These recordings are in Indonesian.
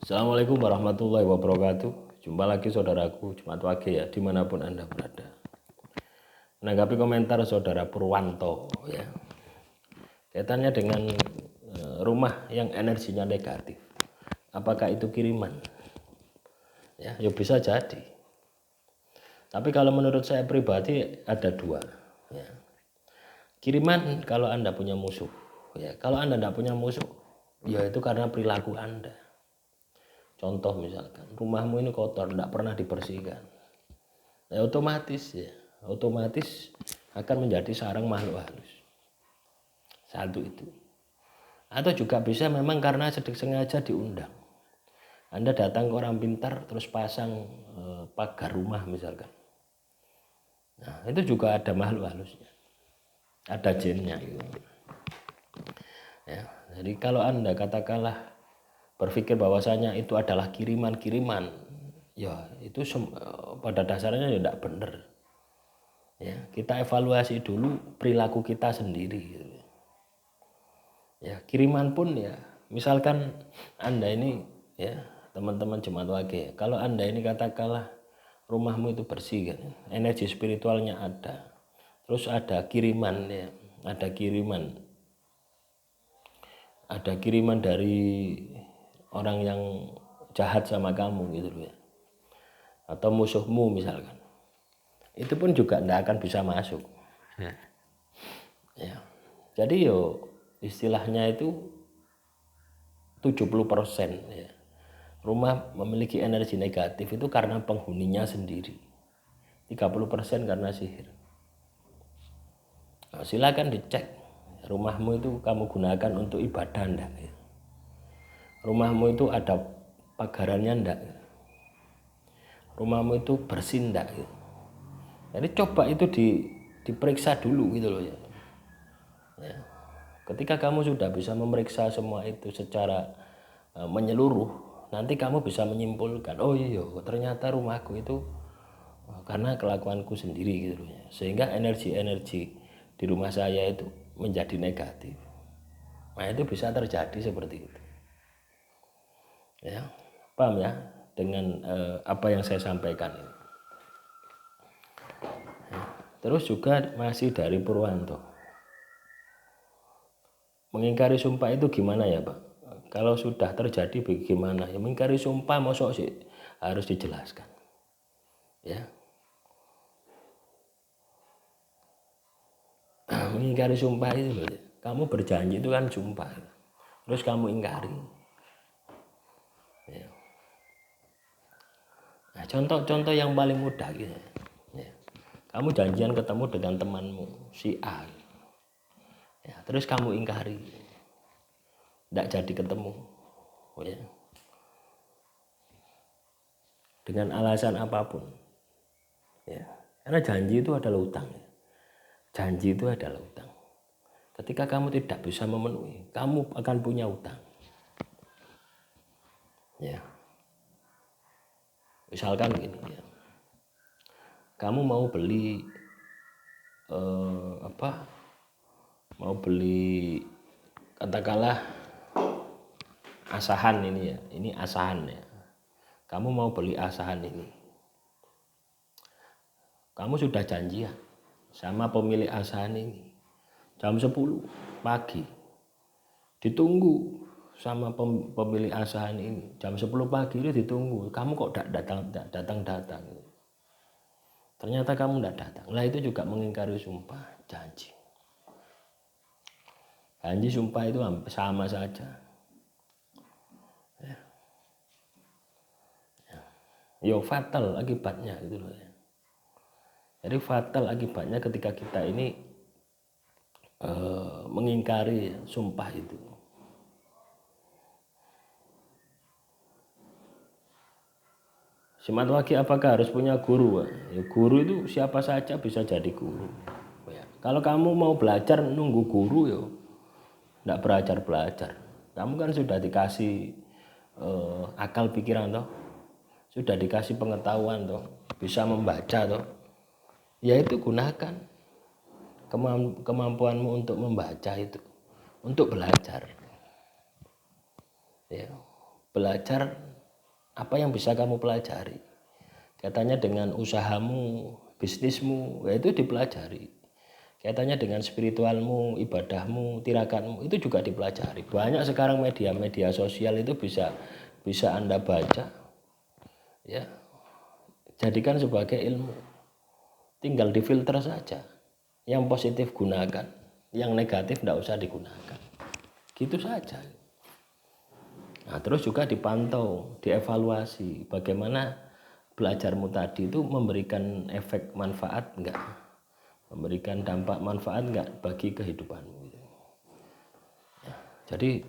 Assalamualaikum warahmatullahi wabarakatuh. Jumpa lagi saudaraku Jumat Wage ya, dimanapun Anda berada. Menanggapi komentar saudara Purwanto ya, kaitannya dengan rumah yang energinya negatif. Apakah itu kiriman? Ya bisa jadi. Tapi kalau menurut saya pribadi ada dua. Ya. Kiriman kalau Anda punya musuh. Ya, kalau Anda tidak punya musuh, ya itu karena perilaku Anda. Contoh misalkan rumahmu ini kotor, tidak pernah dibersihkan, ya otomatis akan menjadi sarang makhluk halus. Satu itu. Atau juga bisa memang karena sengaja diundang. Anda datang ke orang pintar terus pasang pagar rumah misalkan. Nah itu juga ada makhluk halusnya, ada jinnya gitu. Ya, jadi kalau Anda katakanlah berpikir bahwasanya itu adalah kiriman-kiriman, ya itu pada dasarnya ya tidak benar. Ya, kita evaluasi dulu perilaku kita sendiri. Gitu. Ya, kiriman pun ya, misalkan Anda ini ya teman-teman Jumat Wage, kalau Anda ini katakanlah rumahmu itu bersih kan, energi spiritualnya ada, terus ada kiriman ya, ada kiriman dari orang yang jahat sama kamu gitu loh ya, atau musuhmu misalkan, itu pun juga tidak akan bisa masuk ya. Jadi istilahnya itu 70% ya, rumah memiliki energi negatif itu karena penghuninya sendiri, 30% karena sihir. Nah, silakan dicek rumahmu itu kamu gunakan untuk ibadah enggak ya? Rumahmu itu ada pagarannya enggak? Rumahmu itu bersih enggak? Jadi coba itu diperiksa dulu gitu loh ya. Ketika kamu sudah bisa memeriksa semua itu secara menyeluruh, nanti kamu bisa menyimpulkan, oh iya ternyata rumahku itu karena kelakuanku sendiri gitu loh ya. Sehingga energi-energi di rumah saya itu menjadi negatif. Nah itu bisa terjadi seperti itu. Ya, paham ya dengan apa yang saya sampaikan ini. Terus juga masih dari Purwanto, mengingkari sumpah itu gimana ya Pak? Kalau sudah terjadi bagaimana? Ya mengingkari sumpah mosok sih harus dijelaskan. Ya. Mengingkari sumpah itu loh. Kamu berjanji itu kan sumpah. Terus kamu ingkari. Ya. Nah, contoh-contoh yang paling mudah gitu. Ya. Kamu janjian ketemu dengan temanmu si A. Ya, terus kamu ingkari. Tidak jadi ketemu. Ya. Dengan alasan apapun. Ya. Karena janji itu adalah utang. Ya. Janji itu adalah utang. Ketika kamu tidak bisa memenuhi, kamu akan punya utang. Ya. Misalkan gini ya. Kamu mau beli mau beli katakanlah asahan ini ya, ini asahan ya. Kamu mau beli asahan ini. Kamu sudah janjian sama pemilik asahan ini jam 10 pagi. Ditunggu sama pemilik asahan ini jam 10 pagi itu ditunggu. Kamu kok datang. Ternyata kamu tidak datang. Lah itu juga mengingkari sumpah janji. Janji sumpah itu sama saja. Ya fatal akibatnya gitu loh ya. Jadi fatal akibatnya ketika kita ini mengingkari sumpah itu. Jumat Wage apakah harus punya guru? Ya, guru itu siapa saja bisa jadi guru. Ya. Kalau kamu mau belajar nunggu guru ya tidak belajar. Kamu kan sudah dikasih akal pikiran toh, sudah dikasih pengetahuan toh, bisa membaca toh. Ya itu gunakan kemampuanmu untuk membaca itu, untuk belajar. Ya, belajar Apa yang bisa kamu pelajari? Katanya dengan usahamu, bisnismu, ya itu dipelajari. Kaitannya dengan spiritualmu, ibadahmu, tirakanmu, itu juga dipelajari. Banyak sekarang media-media sosial itu bisa Anda baca, ya, jadikan sebagai ilmu. Tinggal difilter saja. Yang positif gunakan, yang negatif tidak usah digunakan. Gitu saja. Nah, terus juga dipantau, dievaluasi bagaimana belajarmu tadi itu memberikan efek manfaat enggak, memberikan dampak manfaat enggak bagi kehidupanmu. Jadi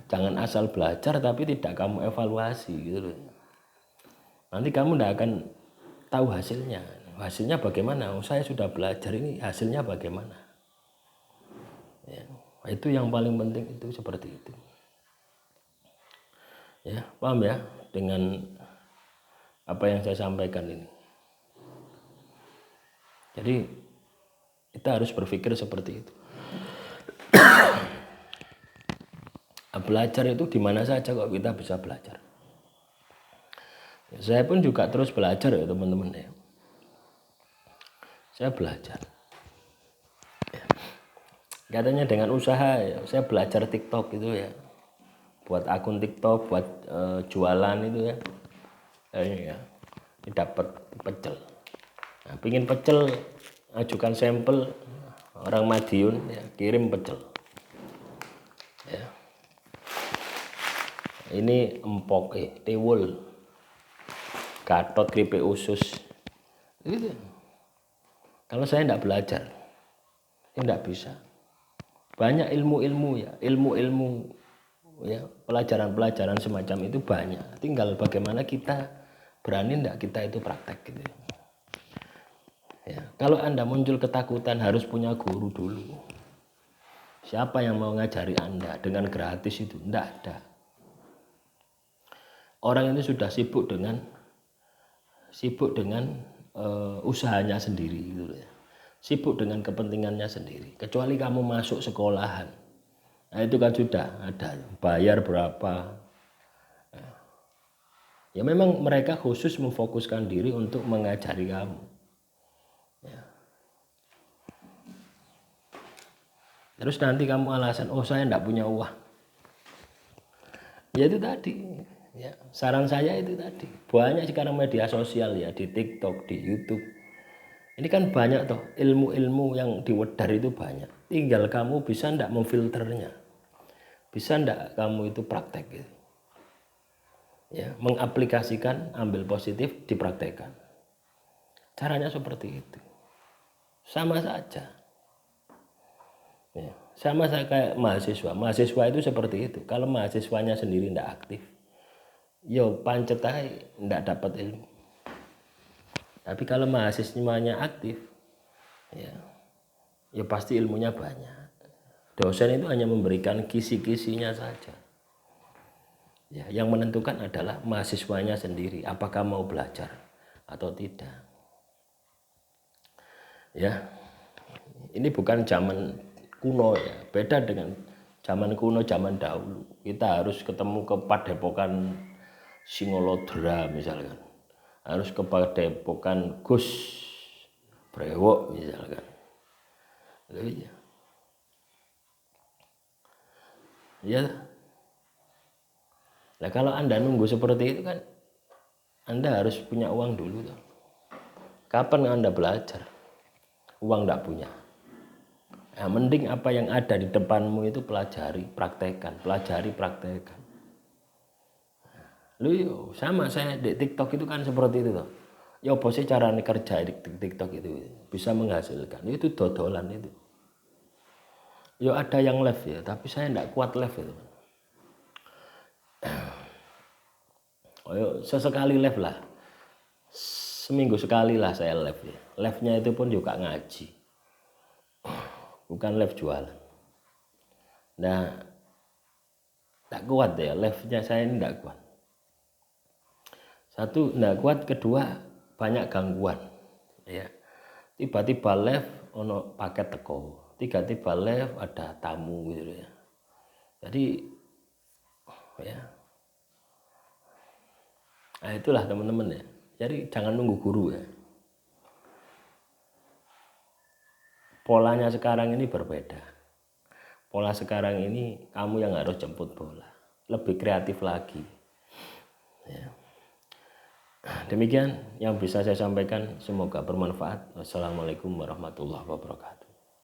jangan asal belajar tapi tidak kamu evaluasi gitu loh. Nanti kamu tidak akan tahu hasilnya. Hasilnya bagaimana? Oh, saya sudah belajar, ini hasilnya bagaimana? Ya, itu yang paling penting, itu seperti itu. Ya, paham ya dengan apa yang saya sampaikan ini. Jadi kita harus berpikir seperti itu. Belajar itu di mana saja kok kita bisa belajar. Ya, saya pun juga terus belajar ya teman-teman ya. Saya belajar. Ya. Katanya dengan usaha ya, saya belajar TikTok itu ya. Buat akun TikTok, buat jualan itu ya. Ini ya. Ini dapat pecel. Nah, pingin pecel, ajukan sampel orang Madiun ya, kirim pecel. Ya. Ini empok tiwul, gatot, keripik usus. Gitu. Kalau saya tidak belajar, tidak bisa. Banyak ilmu-ilmu ya, ilmu-ilmu ya, pelajaran-pelajaran semacam itu banyak. Tinggal bagaimana kita berani tidak kita itu praktek gitu. Ya, kalau Anda muncul ketakutan harus punya guru dulu. Siapa yang mau ngajari Anda dengan gratis itu? Tidak ada. Orang itu sudah sibuk dengan usahanya sendiri gitu ya. Sibuk dengan kepentingannya sendiri. Kecuali kamu masuk sekolahan, nah itu kan sudah ada bayar berapa. Ya memang mereka khusus memfokuskan diri untuk mengajari kamu. Ya. Terus nanti kamu alasan, oh saya tidak punya uang. Ya itu tadi. Ya, saran saya itu tadi. Banyak sekarang media sosial ya, di TikTok, di YouTube. Ini kan banyak toh ilmu-ilmu yang diwedar itu banyak. Tinggal kamu bisa ndak memfilternya. Bisa ndak kamu itu praktek gitu. Ya, mengaplikasikan, ambil positif, dipraktekkan. Caranya seperti itu. Sama saja. Ya, sama saya kayak mahasiswa. Mahasiswa itu seperti itu. Kalau mahasiswanya sendiri ndak aktif, yo pancet aja ndak dapat ilmu. Tapi kalau mahasiswanya aktif, ya pasti ilmunya banyak. Dosen itu hanya memberikan kisi-kisinya saja. Ya, yang menentukan adalah mahasiswanya sendiri, apakah mau belajar atau tidak. Ya, ini bukan zaman kuno ya, beda dengan zaman kuno, zaman dahulu. Kita harus ketemu ke Padepokan Singolodra misalkan, harus ke Padepokan Gus Brewok misalkan. Ya. Nah kalau Anda nunggu seperti itu kan Anda harus punya uang dulu tuh. Kapan Anda belajar? Uang tidak punya. Nah, mending apa yang ada di depanmu itu pelajari, praktekkan, pelajari, praktekkan. Lu yo, sama saya di TikTok itu kan seperti itu tuh. Ya apa sih cara kerja di TikTok itu bisa menghasilkan? Itu dodolan itu. Yo ada yang live ya, tapi saya tidak kuat live itu. Oh, yo, sesekali live lah. Seminggu sekali lah saya live ya. Live-nya itu pun juga ngaji. Bukan live jualan. Nah, tak kuat ya, live-nya saya ini tidak kuat. Satu, tidak kuat. Kedua, banyak gangguan. Ya. Tiba-tiba live, ono paket teko. Tiba-tiba live, ada tamu gitu ya. Jadi, ya, Nah itulah teman-teman ya. Jadi jangan nunggu guru ya. Polanya sekarang ini berbeda. Pola sekarang ini kamu yang harus jemput bola. Lebih kreatif lagi. Ya. Demikian yang bisa saya sampaikan. Semoga bermanfaat. Wassalamualaikum warahmatullahi wabarakatuh.